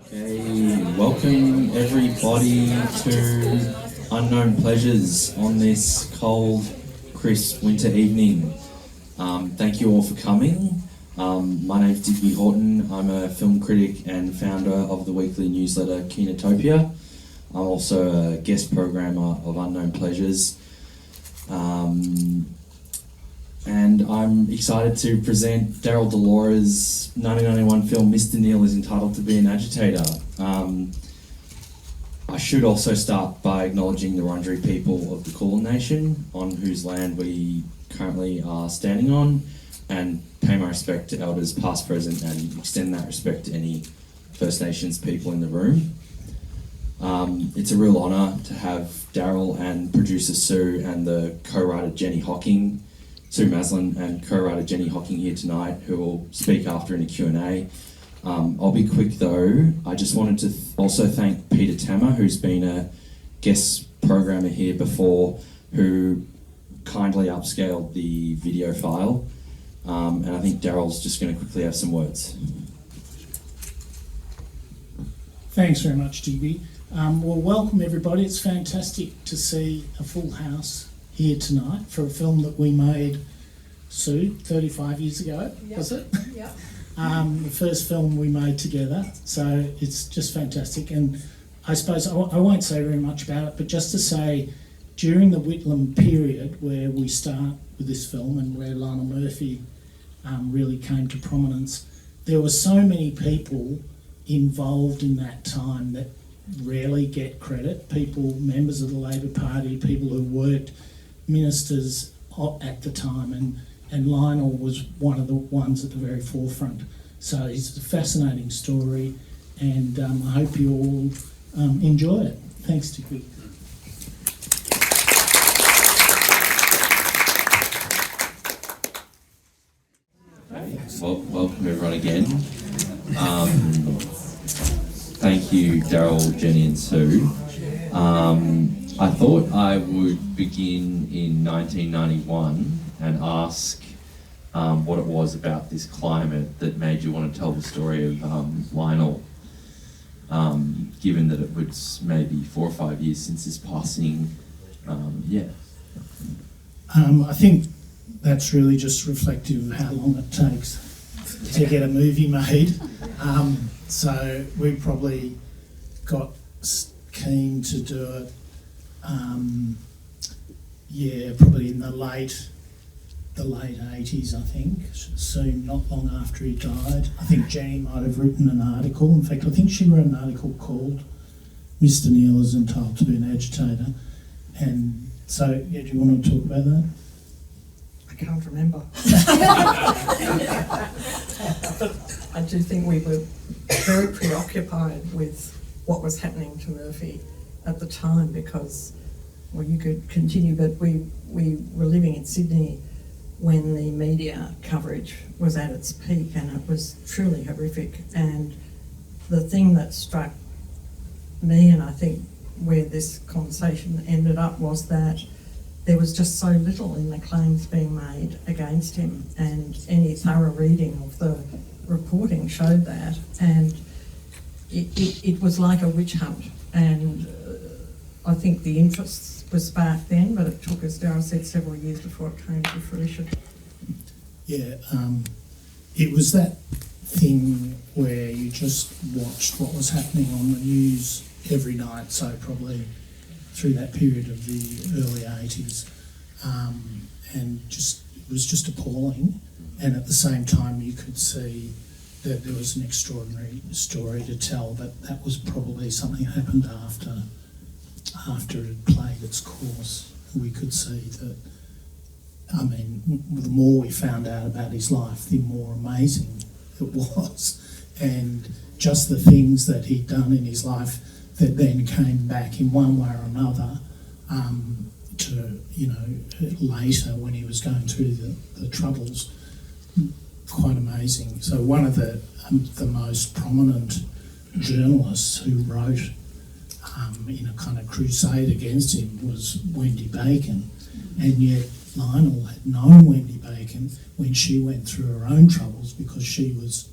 Okay, welcome everybody to Unknown Pleasures on this cold, crisp winter evening. Thank you all for coming. My name's Digby Houghton. I'm a film critic and founder of the weekly newsletter Kinetopia. I'm also a guest programmer of Unknown Pleasures. And I'm excited to present Daryl Dellora's 1991 film Mr. Neal is Entitled to Be an Agitator. I should also start by acknowledging the Wurundjeri people of the Kulin Nation, on whose land we currently are standing on, and pay my respect to elders past, present, and extend that respect to any First Nations people in the room. It's a real honour to have Daryl and producer Sue and the co-writer Sue Maslin and co-writer Jenny Hocking here tonight, who will speak after in a Q&A. I'll be quick though. I just wanted to also thank Peter Tammer, who's been a guest programmer here before, who kindly upscaled the video file. And I think Daryl's just going to quickly have some words. Thanks very much, Digby. Well, welcome everybody. It's fantastic to see a full house here tonight for a film that we made, Sue, 35 years ago, yep. Was it? Yep. The first film we made together, so it's just fantastic. And I suppose I won't say very much about it, but just to say, during the Whitlam period where we start with this film and where Lionel Murphy really came to prominence, there were so many people involved in that time that rarely get credit. People, members of the Labor Party, people who worked, ministers at the time, and Lionel was one of the ones at the very forefront. So it's a fascinating story, and I hope you all enjoy it. Thanks, Digby. Well, welcome everyone again. Thank you, Daryl, Jenny and Sue. I thought I would begin in 1991 and ask what it was about this climate that made you want to tell the story of Lionel, given that it was maybe 4 or 5 years since his passing. I think that's really just reflective of how long it takes to get a movie made. So we probably got keen to do it, probably in the late 80s, I think, soon, not long after he died. I think Jenny might have written an article. In fact, I think she wrote an article called Mr. Neal is Entitled to Be an Agitator. And so, do you want to talk about that? I can't remember. But I do think we were very preoccupied with what was happening to Murphy at the time, because, well, you could continue, but we were living in Sydney when the media coverage was at its peak, and it was truly horrific. And the thing that struck me, and I think where this conversation ended up, was that there was just so little in the claims being made against him, and any thorough reading of the reporting showed that. And it was like a witch hunt, and I think the interest was sparked then, but it took, as Daryl said, several years before it came to fruition. Yeah, it was that thing where you just watched what was happening on the news every night, so probably through that period of the early 80s, and it was just appalling. And at the same time you could see that there was an extraordinary story to tell, but that was probably something that happened after it had played its course. We could see that, I mean, the more we found out about his life, the more amazing it was. And just the things that he'd done in his life that then came back in one way or another to, later when he was going through the troubles, quite amazing. So one of the most prominent journalists who wrote in a kind of crusade against him was Wendy Bacon, and yet Lionel had known Wendy Bacon when she went through her own troubles, because she was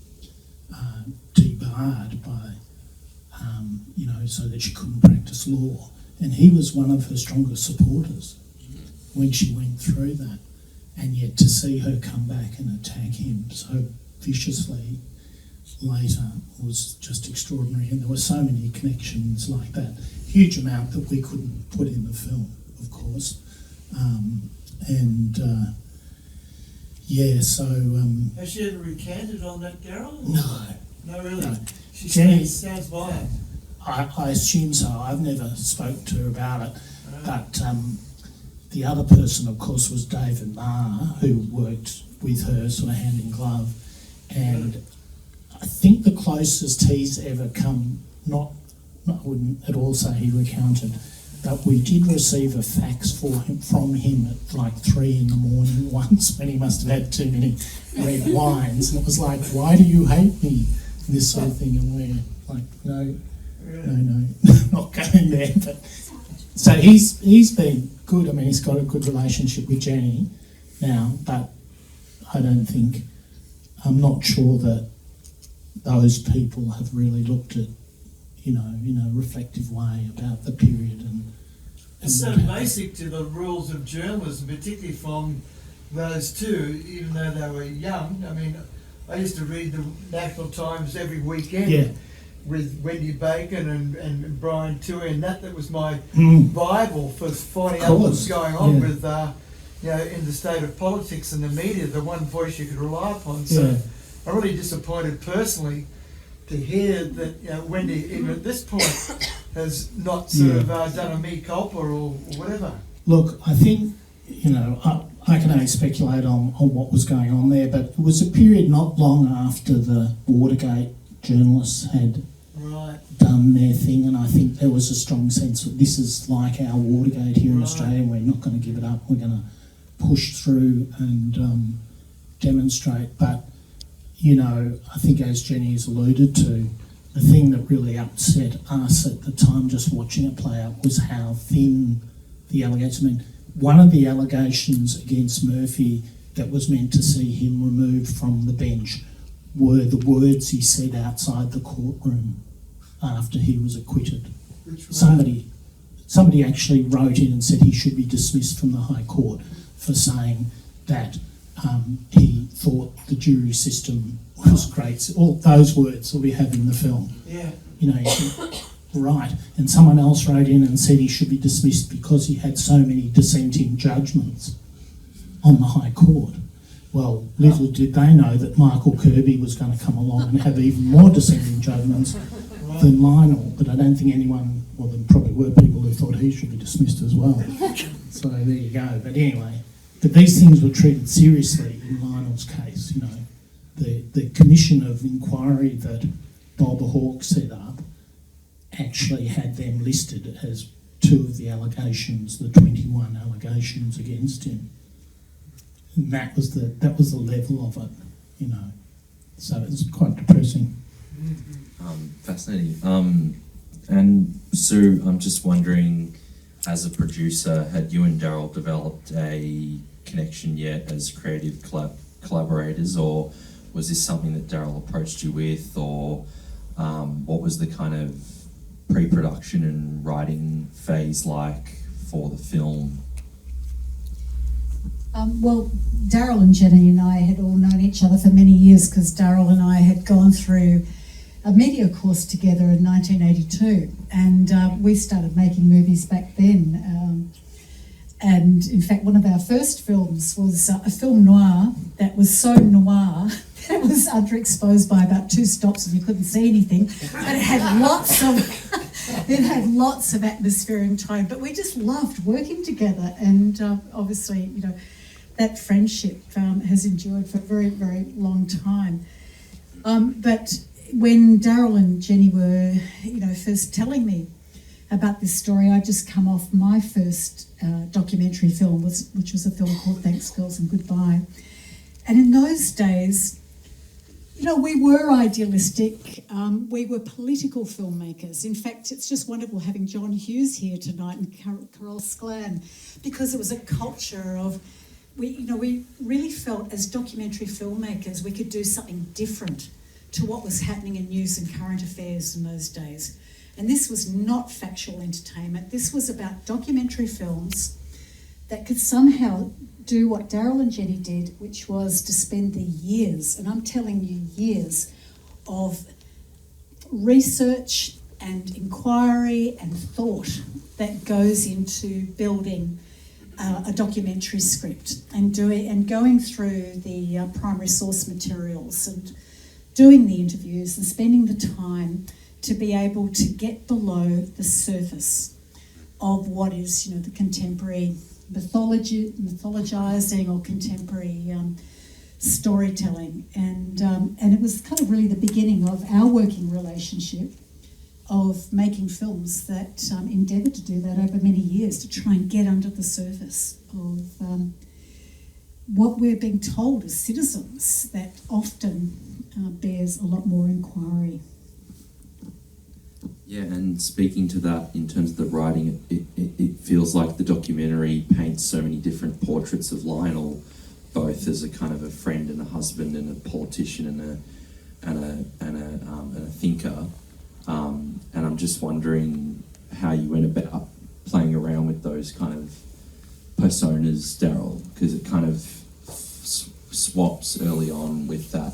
debarred by so that she couldn't practice law. And he was one of her strongest supporters when she went through that. And yet to see her come back and attack him so viciously later was just extraordinary. And there were so many connections like that. Huge amount that we couldn't put in the film, of course. Has she ever recanted on that, Daryl? No. No, really? No. She Jenny- stands by it. I assume so. I've never spoke to her about it. But the other person, of course, was David Marr, who worked with her sort of hand in glove. And I think the closest he's ever come, I wouldn't at all say he recounted, but we did receive a fax from him at like 3 a.m. once when he must have had too many red wines. And it was like, why do you hate me? This sort of thing. And we're like, no, not going there. But so he's been good. I mean, he's got a good relationship with Jenny now, but I'm not sure that those people have really looked at, in a reflective way about the period and It's so what happened. basic to the rules of journalism, particularly from those two, even though they were young. I mean, I used to read the National Times every weekend. Yeah. With Wendy Bacon and Brian Toohey, and that was my Mm. Bible for finding Of out what course, was going on yeah. with, in the state of politics and the media, the one voice you could rely upon. So Yeah. I'm really disappointed personally to hear that Wendy, even at this point, has not sort of done a mea culpa or whatever. Look, I think, I can only speculate on what was going on there, but it was a period not long after the Watergate journalists had Right. done their thing, and I think there was a strong sense that this is like our Watergate here in Right. Australia, and we're not going to give it up. We're going to push through and demonstrate. But, I think as Jenny has alluded to, the thing that really upset us at the time just watching it play out was how thin the allegations. I mean, one of the allegations against Murphy that was meant to see him removed from the bench were the words he said outside the courtroom after he was acquitted. Which Somebody actually wrote in and said he should be dismissed from the High Court for saying that he thought the jury system was great. All those words that we have in the film. Yeah. You think, right. And someone else wrote in and said he should be dismissed because he had so many dissenting judgments on the High Court. Well, little did they know that Michael Kirby was going to come along and have even more dissenting judgments than Lionel. But I don't think anyone, well, there probably were people who thought he should be dismissed as well. So there you go. But anyway, but these things were treated seriously in Lionel's case. The commission of inquiry that Bob Hawke set up actually had them listed as 2 of the allegations, the 21 allegations against him. And that was the level of it, So it was quite depressing. Fascinating. And Sue, I'm just wondering, as a producer, had you and Daryl developed a connection yet as creative collaborators, or was this something that Daryl approached you with, or what was the kind of pre-production and writing phase like for the film? Well, Daryl and Jenny and I had all known each other for many years because Daryl and I had gone through a media course together in 1982, and we started making movies back then. And in fact, one of our first films was a film noir that was so noir that it was underexposed by about 2 stops and you couldn't see anything, but it had lots of atmosphere and tone. But we just loved working together, and obviously, that friendship has endured for a very, very long time. But when Daryl and Jenny were, first telling me about this story, I just come off my first documentary film, which was a film called Thanks Girls and Goodbye. And in those days, we were idealistic. We were political filmmakers. In fact, it's just wonderful having John Hughes here tonight and Carol Sklan, because it was a culture of, we really felt as documentary filmmakers we could do something different to what was happening in news and current affairs in those days. And this was not factual entertainment. This was about documentary films that could somehow do what Daryl and Jenny did, which was to spend the years, and I'm telling you years, of research and inquiry and thought that goes into building a documentary script and going through the primary source materials and doing the interviews and spending the time to be able to get below the surface of what is, the contemporary mythologizing or contemporary storytelling. And it was kind of really the beginning of our working relationship of making films that endeavoured to do that over many years, to try and get under the surface of what we're being told as citizens that often bears a lot more inquiry. Yeah, and speaking to that in terms of the writing, it feels like the documentary paints so many different portraits of Lionel, both as a kind of a friend and a husband and a politician and a thinker. And I'm just wondering how you went about playing around with those kind of personas, Daryl, because it kind of swaps early on with that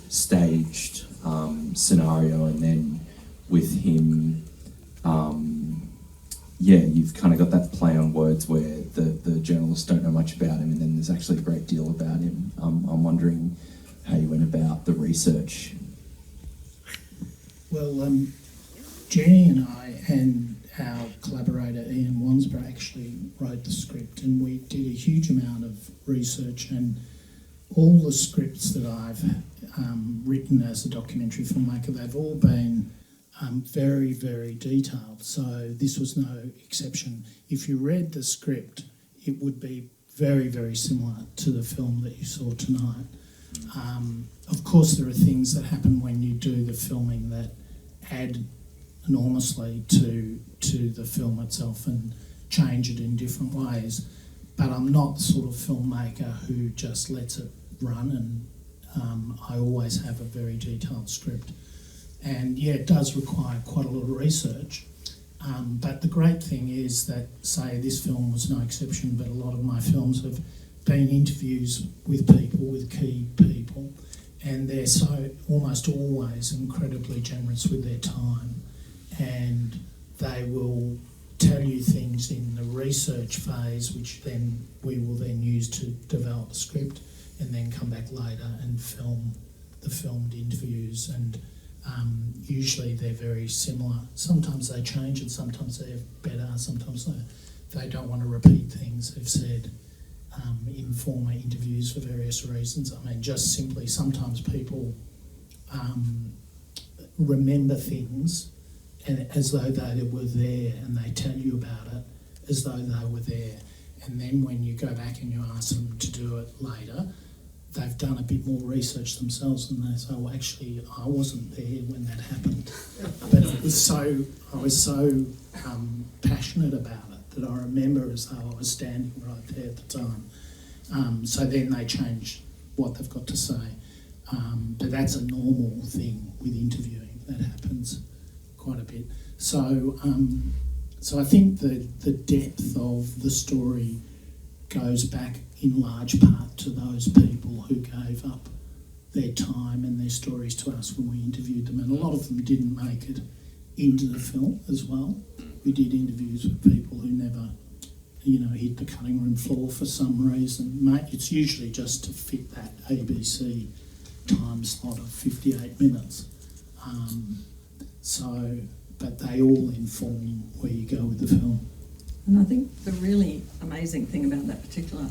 staged scenario, and then with him, you've kind of got that play on words where the journalists don't know much about him, and then there's actually a great deal about him. I'm wondering how you went about the research. Well, Jenny and I and our collaborator Ian Wansborough actually wrote the script, and we did a huge amount of research, and all the scripts that I've written as a documentary filmmaker, they've all been very, very detailed. So this was no exception. If you read the script, it would be very, very similar to the film that you saw tonight. Of course, there are things that happen when you do the filming that add enormously to the film itself and change it in different ways. But I'm not the sort of filmmaker who just lets it run, and I always have a very detailed script. And yeah, it does require quite a lot of research. But the great thing is that, say, this film was no exception, but a lot of my films have been interviews with people, with key people, and they're so almost always incredibly generous with their time, and they will tell you things in the research phase, which then we will then use to develop a script, and then come back later and film the filmed interviews. And usually they're very similar. Sometimes they change, and sometimes they're better. Sometimes they don't want to repeat things they've said in former interviews for various reasons. I mean, just simply sometimes people remember things and as though they were there, and they tell you about it as though they were there. And then when you go back and you ask them to do it later, they've done a bit more research themselves, and they say, well, actually, I wasn't there when that happened. But I was so passionate about it that I remember as though I was standing right there at the time. So then they change what they've got to say. But that's a normal thing with interviewing. That happens quite a bit. So I think the depth of the story goes back in large part to those people who gave up their time and their stories to us when we interviewed them. And a lot of them didn't make it into the film as well. We did interviews with people who never, hit the cutting room floor for some reason. It's usually just to fit that ABC time slot of 58 minutes. But they all inform where you go with the film. And I think the really amazing thing about that particular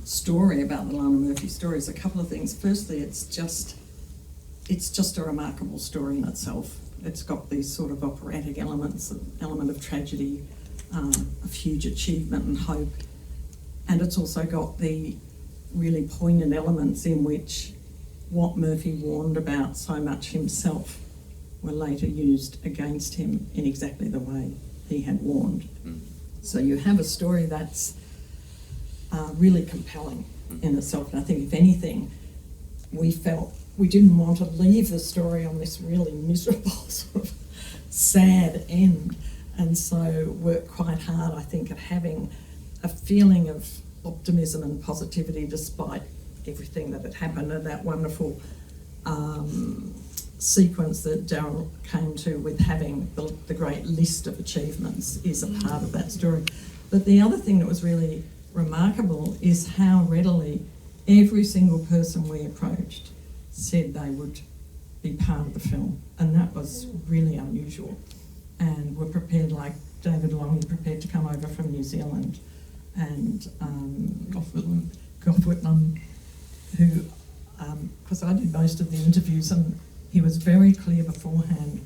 story, about the Lionel Murphy story, is a couple of things. Firstly, it's just a remarkable story in itself. It's got these sort of operatic elements, an element of tragedy, of huge achievement and hope. And it's also got the really poignant elements in which what Murphy warned about so much himself were later used against him in exactly the way he had warned. So you have a story that's really compelling in itself. And I think, if anything, we felt we didn't want to leave the story on this really miserable sort of sad end, and so worked quite hard, I think, at having a feeling of optimism and positivity despite everything that had happened, and that wonderful sequence that Daryl came to with having the great list of achievements is a part of that story. But the other thing that was really remarkable is how readily every single person we approached said they would be part of the film, and that was really unusual. And were prepared, like David Long, prepared to come over from New Zealand, and Gough Whitlam, who, because I did most of the interviews, and he was very clear beforehand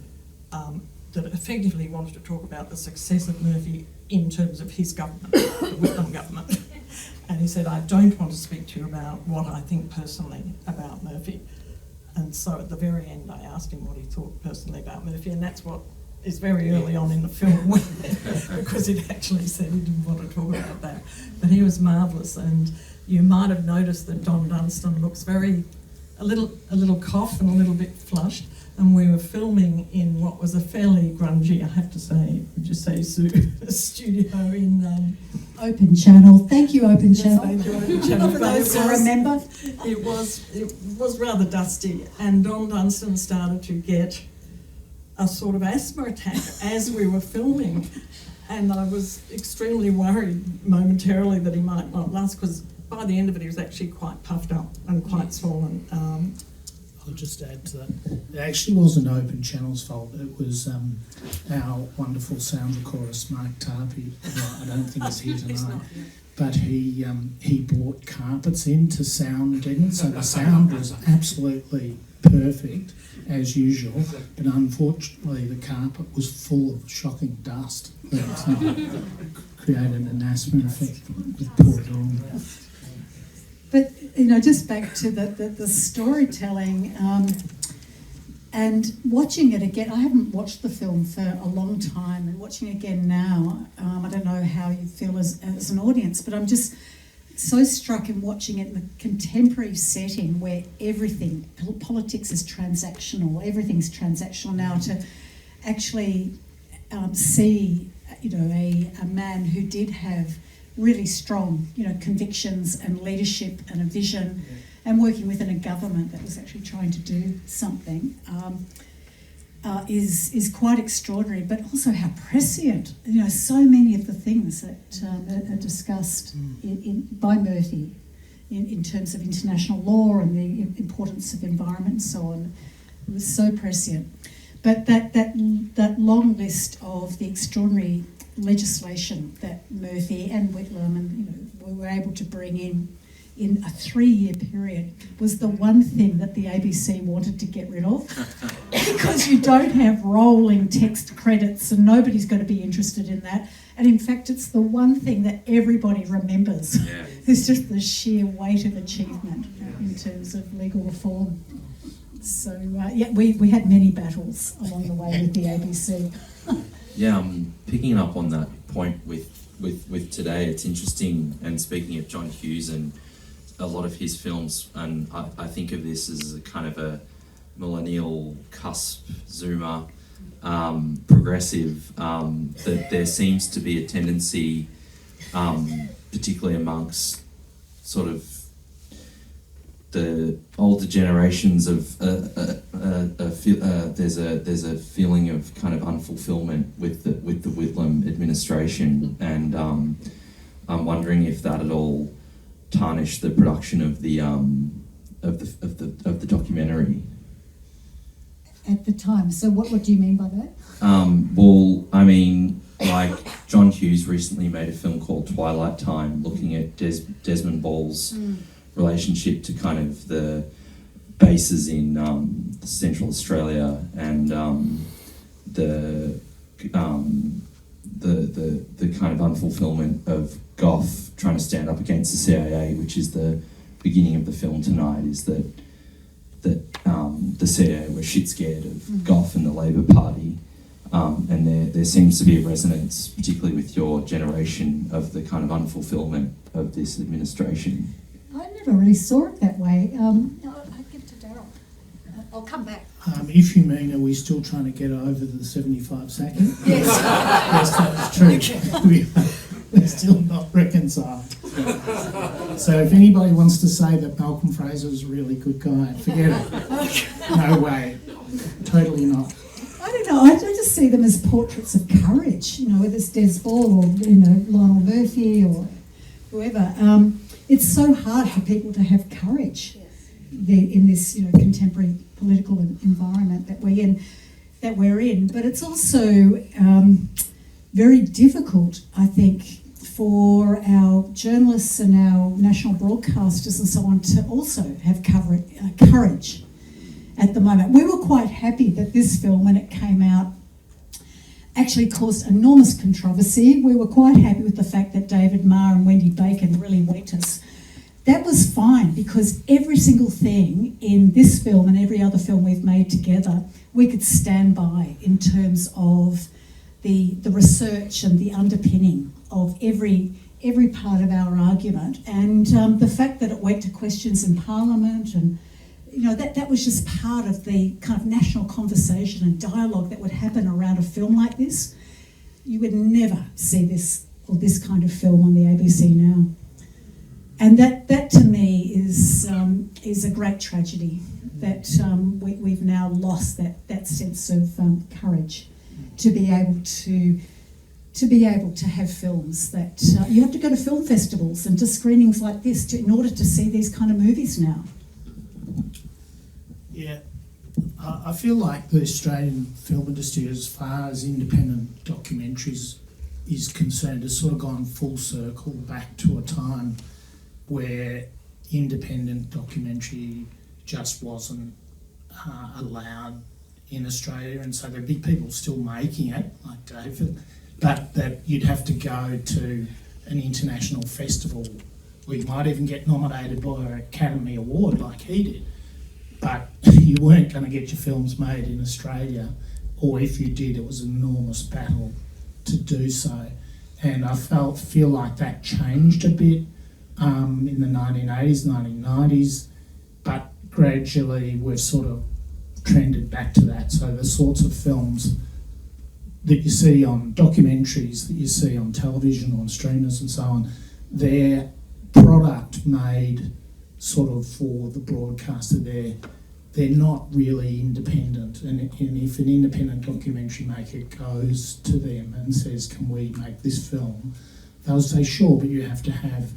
that effectively he wanted to talk about the success of Murphy in terms of his government, the Whitlam government. And he said, I don't want to speak to you about what I think personally about Murphy. And so at the very end, I asked him what he thought personally about Murphy, and that's what is very early on in the film, because it actually said he didn't want to talk about that. But he was marvellous, and you might have noticed that Don Dunstan looks a little cough and a little bit flushed, and we were filming in what was a fairly grungy, I have to say, would you say, Sue, studio in... Open Channel. Thank you, Open Channel. Thank you, Open Channel. For those who remember. It was rather dusty, and Don Dunstan started to get a sort of asthma attack as we were filming, and I was extremely worried momentarily that he might not last, because by the end of it he was actually quite puffed up and quite swollen. I'll just add to that. It actually wasn't Open Channel's fault. It was our wonderful sound recordist, Mark Tarpey. I don't think he's here tonight. But he brought carpets in to sound in, so the sound was absolutely perfect as usual. But unfortunately, the carpet was full of shocking dust that created an asthma effect with poor Dawn. But, just back to the storytelling and watching it again. I haven't watched the film for a long time, and watching it again now, I don't know how you feel as an audience, but I'm just so struck in watching it in the contemporary setting where everything, politics is transactional, everything's transactional now, to actually see, a man who did have really strong, convictions and leadership and a vision, and working within a government that was actually trying to do something, is quite extraordinary. But also how prescient, so many of the things that are discussed by Murphy in terms of international law and the importance of environment and so on. It was so prescient. But that long list of the extraordinary legislation that Murphy and Whitlam and were able to bring in a 3-year period was the one thing that the ABC wanted to get rid of, because you don't have rolling text credits and nobody's going to be interested in that. And in fact, it's the one thing that everybody remembers. Yeah. It's just the sheer weight of achievement in terms of legal reform. So we had many battles along the way with the ABC. Yeah, picking up on that point with today, it's interesting, and speaking of John Hughes and a lot of his films, and I think of this as a kind of a millennial cusp zoomer, progressive, that there seems to be a tendency, particularly amongst sort of the older generations of there's a feeling of kind of unfulfillment with the Whitlam administration, and I'm wondering if that at all tarnished the production of the documentary at the time. So what do you mean by that? Well, I mean, like John Hughes recently made a film called Twilight Time, looking at Desmond Ball's relationship to kind of the bases in Central Australia, and the kind of unfulfillment of Gough trying to stand up against the CIA, which is the beginning of the film tonight, is that the CIA were shit scared of Gough and the Labor Party, and there seems to be a resonance, particularly with your generation, of the kind of unfulfillment of this administration. I never really saw it that way. I'd give to Daryl. I'll come back. If you mean, are we still trying to get over the 75 sacking? Yes. Yes, that's true. We're still not reconciled. So if anybody wants to say that Malcolm Fraser's a really good guy, forget it. No way. Totally not. I don't know, I just see them as portraits of courage, you know, whether it's Des Ball or, you know, Lionel Murphy or whoever. It's so hard for people to have courage in this, you know, contemporary political environment that we're in. But it's also very difficult, I think, for our journalists and our national broadcasters and so on to also have courage at the moment. We were quite happy that this film, when it came out, actually caused enormous controversy. We were quite happy with the fact that David Marr and Wendy Bacon really went us. That was fine, because every single thing in this film and every other film we've made together, we could stand by in terms of the research and the underpinning of every part of our argument, and the fact that it went to questions in Parliament, and you know that was just part of the kind of national conversation and dialogue that would happen around a film like this. You would never see this kind of film on the ABC now, and that to me is a great tragedy that we've now lost that sense of courage to be able to have films that you have to go to film festivals and to screenings like this in order to see these kind of movies now. Yeah, I feel like the Australian film industry, as far as independent documentaries is concerned, has sort of gone full circle back to a time where independent documentary just wasn't allowed in Australia, and so there'd be people still making it, like David, but that you'd have to go to an international festival where you might even get nominated by an Academy Award like he did, but you weren't going to get your films made in Australia, or if you did, it was an enormous battle to do so. And I feel like that changed a bit in the 1980s, 1990s, but gradually we've sort of trended back to that. So the sorts of films that you see on documentaries, that you see on television, on streamers and so on, they're product made sort of for the broadcaster. They're not really independent, and if an independent documentary maker goes to them and says, can we make this film, they'll say sure, but you have to have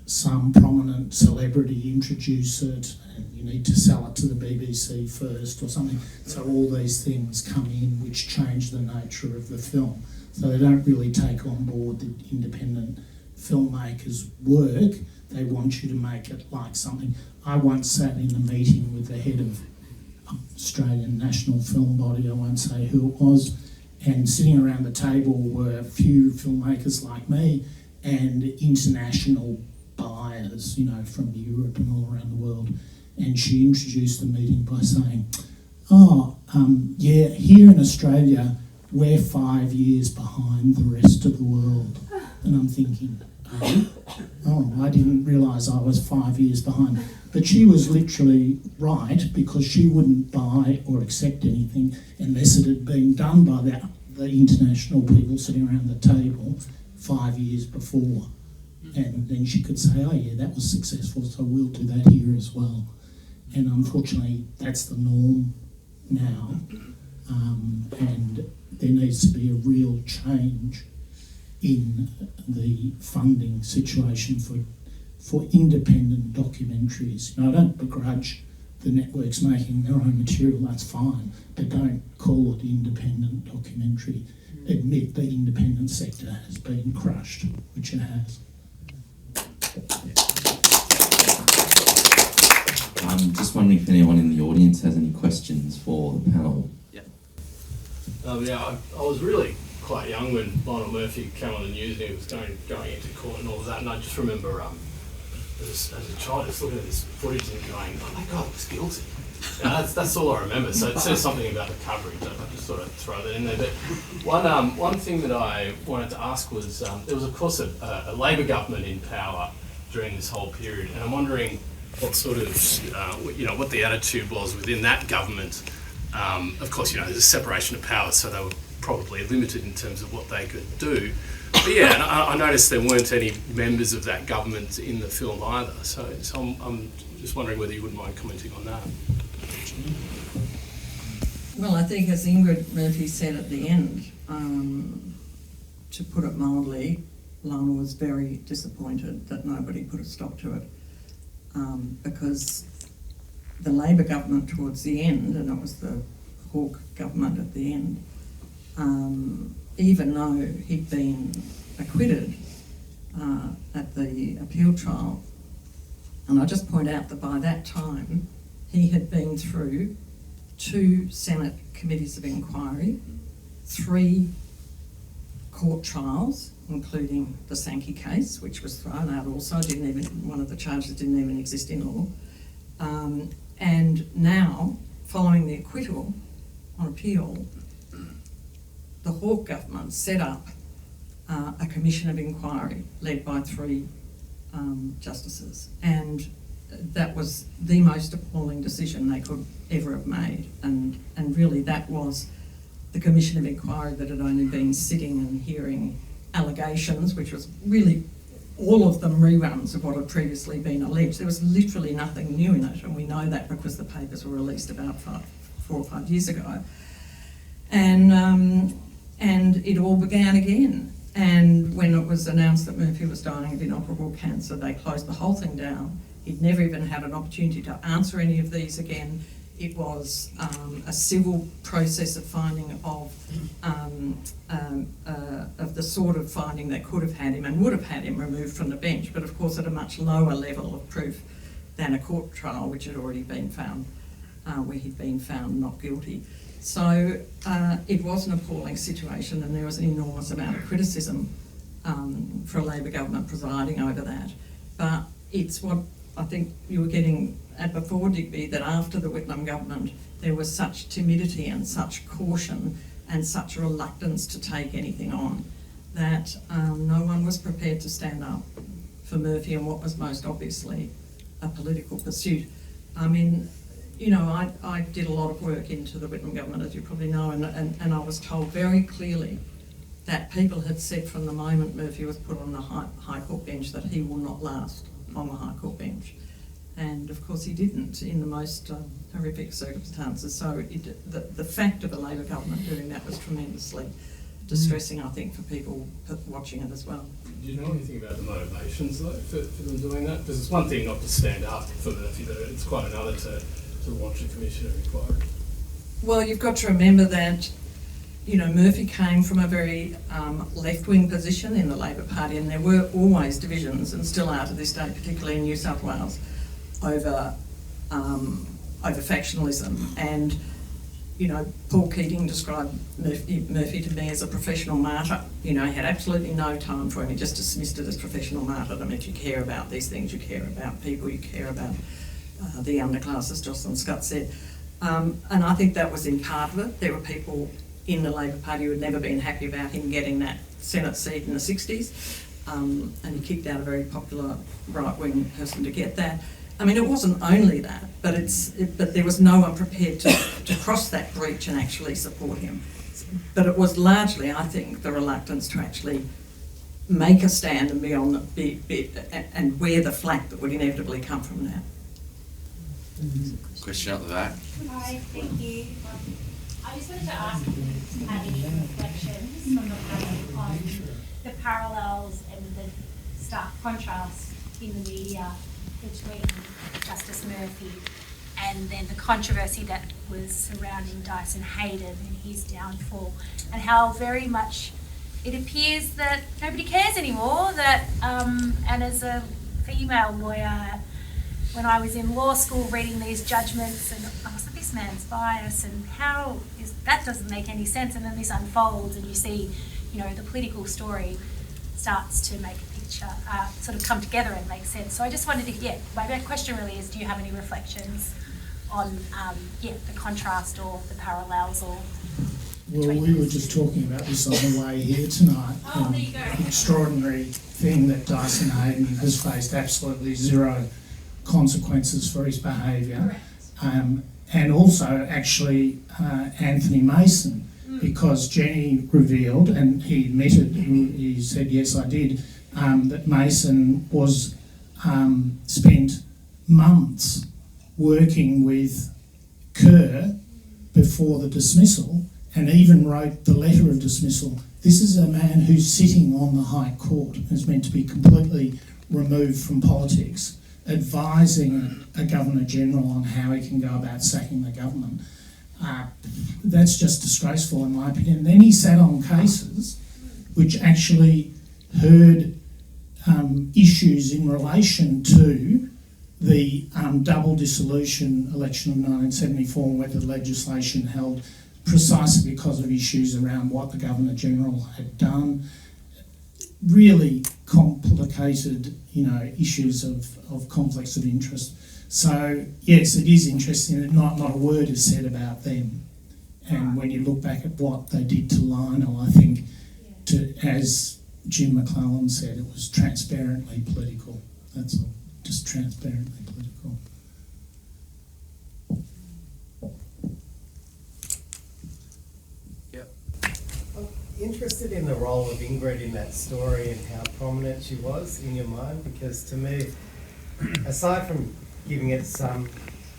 some prominent celebrity introduce it, and you need to sell it to the BBC first or something. So all these things come in which change the nature of the film. So they don't really take on board the independent filmmakers' work. They want you to make it like something. I once sat in a meeting with the head of Australian National Film Body, I won't say who it was, and sitting around the table were a few filmmakers like me and international buyers, you know, from Europe and all around the world. And she introduced the meeting by saying, yeah, here in Australia, we're 5 years behind the rest of the world. And I'm thinking, I didn't realise I was 5 years behind. But she was literally right, because she wouldn't buy or accept anything unless it had been done by the international people sitting around the table 5 years before. And then she could say, oh yeah, that was successful, so we'll do that here as well. And unfortunately, that's the norm now. And there needs to be a real change in the funding situation for independent documentaries. You know, I don't begrudge the networks making their own material, that's fine, but don't call it independent documentary. Admit the independent sector has been crushed, which it has. I'm just wondering if anyone in the audience has any questions for the panel. Yeah, I was really quite young when Lionel Murphy came on the news and he was going into court and all of that, and I just remember as a child just looking at this footage and going, oh my God, he's guilty. Yeah, that's all I remember. So it says something about the coverage. I just thought I'd throw that in there. But one thing that I wanted to ask was there was of course a Labor government in power during this whole period, and I'm wondering what sort of, what the attitude was within that government. Of course, there's a separation of powers, so they were probably limited in terms of what they could do. But yeah, and I noticed there weren't any members of that government in the film either. So I'm just wondering whether you wouldn't mind commenting on that. Well, I think as Ingrid Murphy said at the end, to put it mildly, Lionel was very disappointed that nobody put a stop to it, because the Labor government towards the end, and it was the Hawke government at the end, even though he'd been acquitted at the appeal trial, and I just point out that by that time he had been through 2 Senate committees of inquiry, 3 court trials, including the Sankey case, which was thrown out also. One of the charges didn't even exist in law. And now, following the acquittal on appeal, the Hawke government set up a commission of inquiry led by 3 justices, and that was the most appalling decision they could ever have made, and really that was the commission of inquiry that had only been sitting and hearing allegations, which was really all of them reruns of what had previously been alleged. There was literally nothing new in it, and we know that because the papers were released about 4 or 5 years ago. And it all began again. And when it was announced that Murphy was dying of inoperable cancer, they closed the whole thing down. He'd never even had an opportunity to answer any of these again. It was a civil process of finding of the sort of finding that could have had him and would have had him removed from the bench, but of course at a much lower level of proof than a court trial, which had already been found, where he'd been found not guilty. So it was an appalling situation, and there was an enormous amount of criticism for a Labor government presiding over that. But it's what I think you were getting at before, Digby, that after the Whitlam government there was such timidity and such caution and such reluctance to take anything on that no one was prepared to stand up for Murphy in what was most obviously a political pursuit. I mean, I did a lot of work into the Whitlam government, as you probably know, and I was told very clearly that people had said from the moment Murphy was put on the High Court bench that he will not last on the High Court bench. And of course he didn't in the most horrific circumstances. So the fact of a Labor government doing that was tremendously distressing, I think, for people watching it as well. Do you know anything about the motivations though for them doing that? Because it's one thing not to stand up for Murphy, but it's quite another to launch a commission of inquiry. Well, you've got to remember that Murphy came from a very left-wing position in the Labor Party, and there were always divisions, and still are to this day, particularly in New South Wales, over factionalism. And Paul Keating described Murphy to me as a professional martyr. He had absolutely no time for him. He just dismissed it as professional martyrdom. If you care about these things, you care about people, you care about the underclass, as Jocelyn Scott said. And I think that was in part of it. There were people in the Labor Party who had never been happy about him getting that Senate seat in the 60s, and he kicked out a very popular right-wing person to get that. I mean, it wasn't only that, but there was no one prepared to cross that breach and actually support him. But it was largely, I think, the reluctance to actually make a stand and be on and wear the flack that would inevitably come from that. Question at the back. Hi, thank you. I just wanted to ask if you had any reflections from the panel on the parallels and the stark contrast in the media between Justice Murphy and then the controversy that was surrounding Dyson Hayden and his downfall, and how very much it appears that nobody cares anymore. That and as a female lawyer, when I was in law school reading these judgments, and I was like, this man's bias, and that doesn't make any sense. And then this unfolds, and you see, the political story starts to make a picture, sort of come together and make sense. So I just wanted to, my question really is, do you have any reflections on, the contrast or the parallels or? Well, we were just talking about this on the way here tonight. Oh, there you go. The extraordinary thing that Dyson Hayden has faced absolutely zero consequences for his behaviour. Correct. And also actually Anthony Mason, because Jenny revealed, and he admitted, he said, yes, I did, that Mason was spent months working with Kerr before the dismissal, and even wrote the letter of dismissal. This is a man who's sitting on the High Court, who's meant to be completely removed from politics, advising a Governor-General on how he can go about sacking the government. That's just disgraceful in my opinion. And then he sat on cases which actually heard issues in relation to the double dissolution election of 1974 and whether the legislation held, precisely because of issues around what the Governor-General had done. Really complicated, issues of conflicts of interest. So, yes, it is interesting that not a word is said about them. And when you look back at what they did to Lionel, I think, as Jim McClellan said, it was transparently political. That's all, just transparently political. Interested in the role of Ingrid in that story and how prominent she was in your mind, because to me, aside from giving it some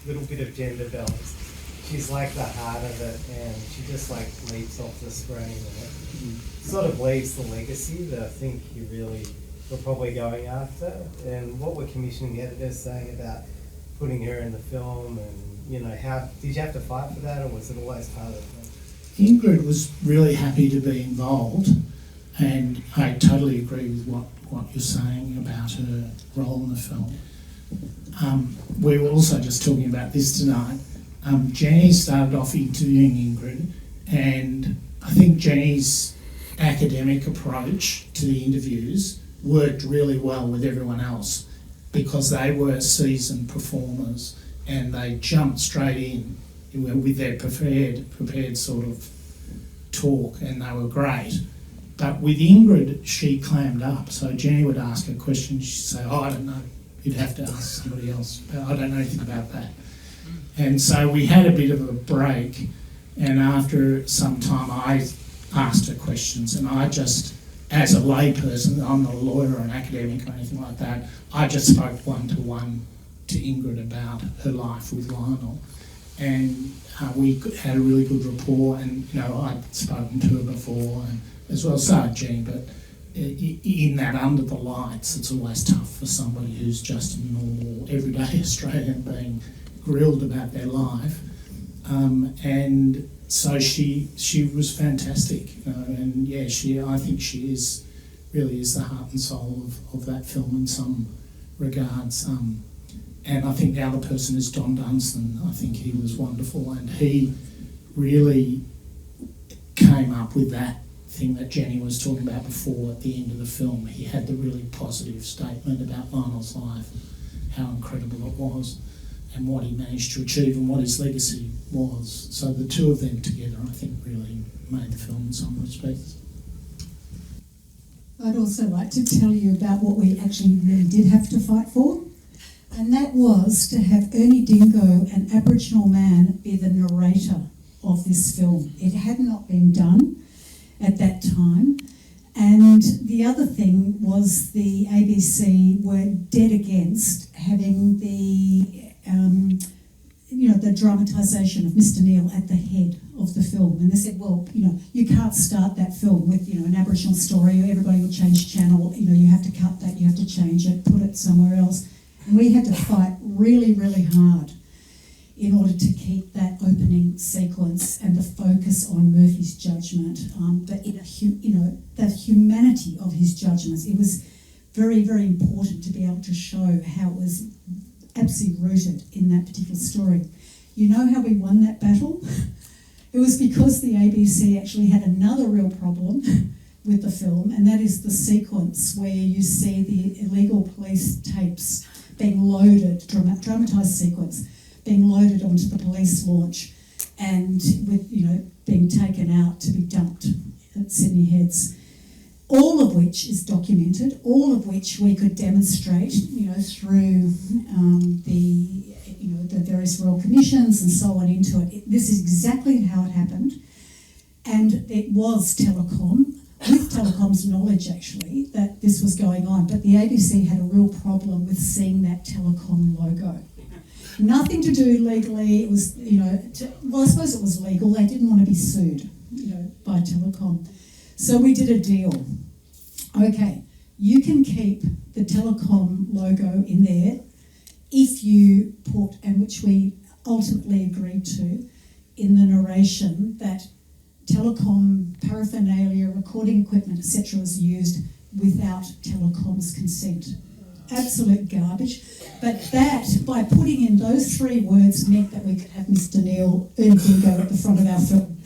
little bit of gender balance, she's like the heart of it, and she just like leaps off the screen, and it sort of leaves the legacy that I think you really were probably going after. And what were commissioning editors saying about putting her in the film, and how did you have to fight for that, or was it always part of the film? Ingrid was really happy to be involved, and I totally agree with what you're saying about her role in the film. We were also just talking about this tonight. Jenny started off interviewing Ingrid, and I think Jenny's academic approach to the interviews worked really well with everyone else, because they were seasoned performers and they jumped straight in with their prepared sort of talk, and they were great. But with Ingrid, she clammed up. So Jenny would ask her question, she'd say, I don't know, you'd have to ask somebody else. I don't know anything about that. And so we had a bit of a break, and after some time I asked her questions, and I just, as a layperson, I'm not a lawyer or an academic or anything like that, I just spoke one-to-one to Ingrid about her life with Lionel. And we had a really good rapport, and I'd spoken to her before, and as well, so had Jenny, but in that under the lights, it's always tough for somebody who's just a normal, everyday Australian being grilled about their life. And so she was fantastic, and yeah, I think she really is the heart and soul of that film in some regards. And I think the other person is Don Dunstan. I think he was wonderful, and he really came up with that thing that Jenny was talking about before at the end of the film. He had the really positive statement about Lionel's life, how incredible it was, and what he managed to achieve and what his legacy was. So the two of them together, I think, really made the film in some respects. I'd also like to tell you about what we actually really did have to fight for. And that was to have Ernie Dingo, an Aboriginal man, be the narrator of this film. It had not been done at that time. And the other thing was the ABC were dead against having the dramatisation of Mr. Neal at the head of the film. And they said, well, you can't start that film with, an Aboriginal story, everybody will change channel, you have to cut that, you have to change it, put it somewhere else. And we had to fight really, really hard in order to keep that opening sequence and the focus on Murphy's judgment, but the humanity of his judgments. It was very, very important to be able to show how it was absolutely rooted in that particular story. You know how we won that battle? It was because the ABC actually had another real problem with the film, and that is the sequence where you see the illegal police tapes being loaded, dramatised sequence, being loaded onto the police launch, and with being taken out to be dumped at Sydney Heads. all of which is documented, all of which we could demonstrate, through the various royal commissions and so on into it. This is exactly how it happened, and it was Telecom, with Telecom's knowledge actually, that this was going on. But the ABC had a real problem with seeing that Telecom logo. Nothing to do legally. It was, I suppose it was legal. They didn't want to be sued, by Telecom. So we did a deal. Okay, you can keep the Telecom logo in there if you put, and which we ultimately agreed to, in the narration that Telecom paraphernalia, recording equipment, etc. was used without Telecom's consent. Absolute garbage. But that, by putting in those 3 words, meant that we could have Mr. Neal earn bingo at the front of our film.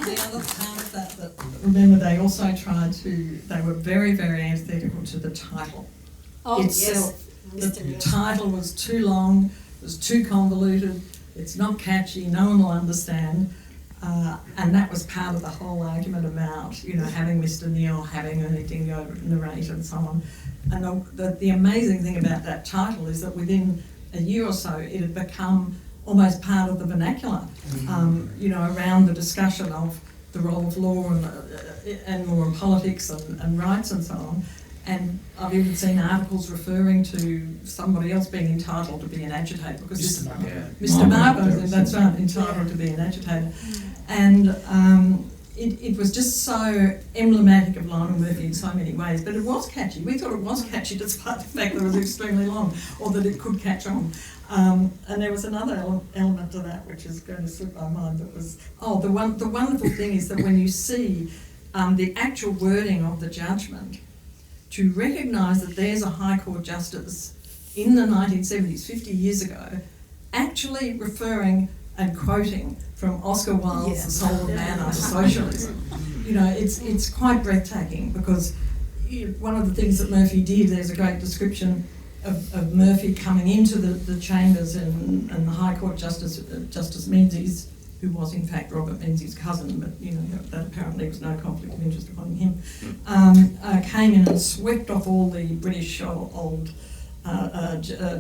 The other part of that, remember, they also tried to, they were very, very antithetical to the title itself. Yes. The title was too long, it was too convoluted, it's not catchy, no one will understand. And that was part of the whole argument about, having Mr. Neal, having Ernie Dingo narrate and so on. And the amazing thing about that title is that within a year or so, it had become almost part of the vernacular, around the discussion of the role of law and law and politics and rights and so on. And I've even seen articles referring to somebody else being entitled to be an agitator because Mr. Marbo, that's right, entitled to be an agitator. And it was just so emblematic of Lionel Murphy in so many ways, but it was catchy. We thought it was catchy despite the fact that it was extremely long, or that it could catch on. And there was another element to that which is going to slip my mind. That was the wonderful thing is that when you see the actual wording of the judgment, to recognise that there's a High Court Justice in the 1970s, 50 years ago, actually referring and quoting from Oscar Wilde's The Soul of Man After Socialism. It's quite breathtaking because one of the things that Murphy did, there's a great description of Murphy coming into the chambers and the High Court Justice Menzies, who was in fact Robert Menzies' cousin, but that apparently was no conflict of interest upon him, came in and swept off all the British old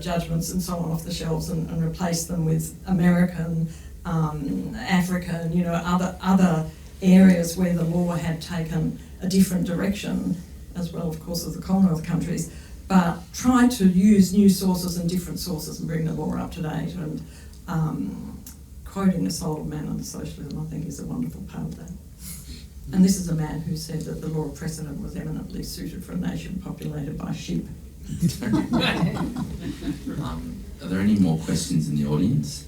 judgments and so on off the shelves and replaced them with American, African, other areas where the law had taken a different direction, as well, of course, as the Commonwealth countries, but tried to use new sources and different sources and bring the law up to date. And quoting The Soul of Man Under Socialism, I think, is a wonderful part of that. And this is a man who said that the law of precedent was eminently suited for a nation populated by sheep. Are there any more questions in the audience?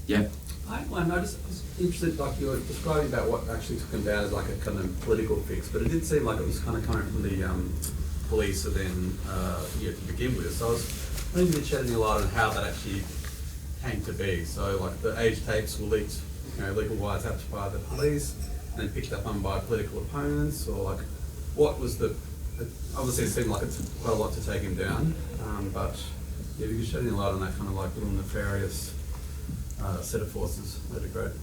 Yep. I noticed, I was interested, like you were describing about what actually took him down as like a kind of political fix, but it did seem like it was kind of coming from the police and then to begin with. So I was wondering if you could shed any light on how that actually came to be. So like the age tapes were leaked, legal wiretaps by the police, and then picked up on by political opponents, or like what was the? Obviously, it seemed like it's quite a lot to take him down, but if you could shed any light on that kind of like little nefarious set of forces, that'd be great.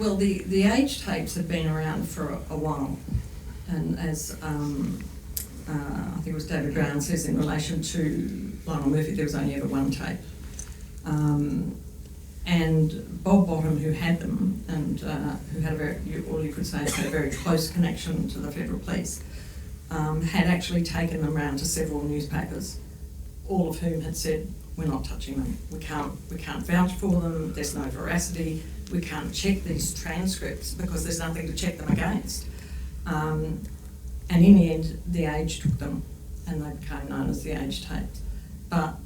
Well, the age tapes have been around for a while, and as I think it was David Brown says in relation to Lionel Murphy, there was only ever one tape. And Bob Bottom, who had them, and who had all you could say is had a very close connection to the federal police, had actually taken them around to several newspapers, all of whom had said, we're not touching them. We can't vouch for them. There's no veracity. We can't check these transcripts because there's nothing to check them against. And in the end, the Age took them, and they became known as the Age tapes. But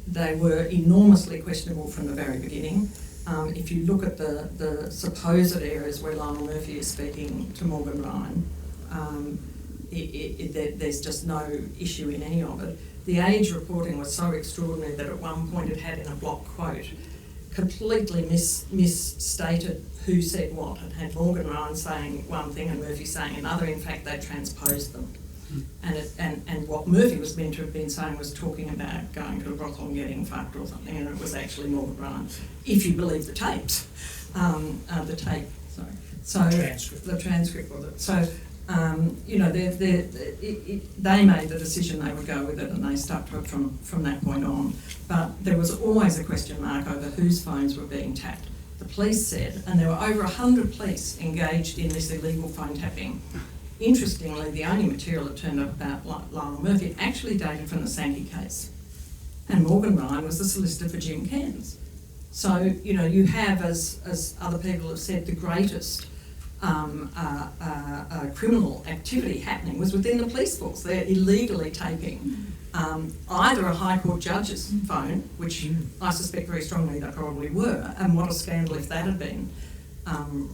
they were enormously questionable from the very beginning. If you look at the supposed areas where Lionel Murphy is speaking to Morgan Ryan, there's just no issue in any of it. The Age reporting was so extraordinary that at one point it had in a block quote completely misstated who said what. It had Morgan Ryan saying one thing and Murphy saying another. In fact, they transposed them. And what Murphy was meant to have been saying was talking about going to a brothel and getting fucked or something, and it was actually Morgan Ryan, if you believe the tapes. The tape, sorry. So the transcript was it. So you know, they made the decision they would go with it, and they stuck to it from that point on. But there was always a question mark over whose phones were being tapped. The police said, and there were over 100 police engaged in this illegal phone tapping. Interestingly, the only material that turned up about Lionel Murphy actually dated from the Sankey case. And Morgan Ryan was the solicitor for Jim Cairns. So, you know, you have, as other people have said, the greatest criminal activity happening was within the police force. They're illegally taping either a High Court judge's phone, which I suspect very strongly they probably were, and what a scandal if that had been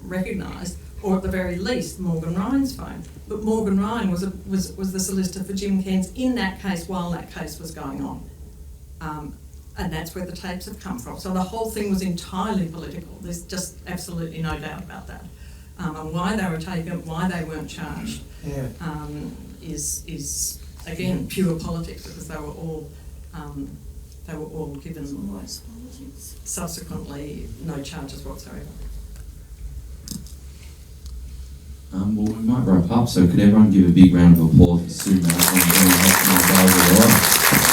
recognised, or at the very least Morgan Ryan's phone. But Morgan Ryan was the solicitor for Jim Cairns in that case while that case was going on. And that's where the tapes have come from. So the whole thing was entirely political. There's just absolutely no doubt about that. And why they were taken, why they weren't charged, is again pure politics, because they were all given subsequently no charges whatsoever. Well, we might wrap up, so could everyone give a big round of applause for Sue Maslin and Daryl Dellora?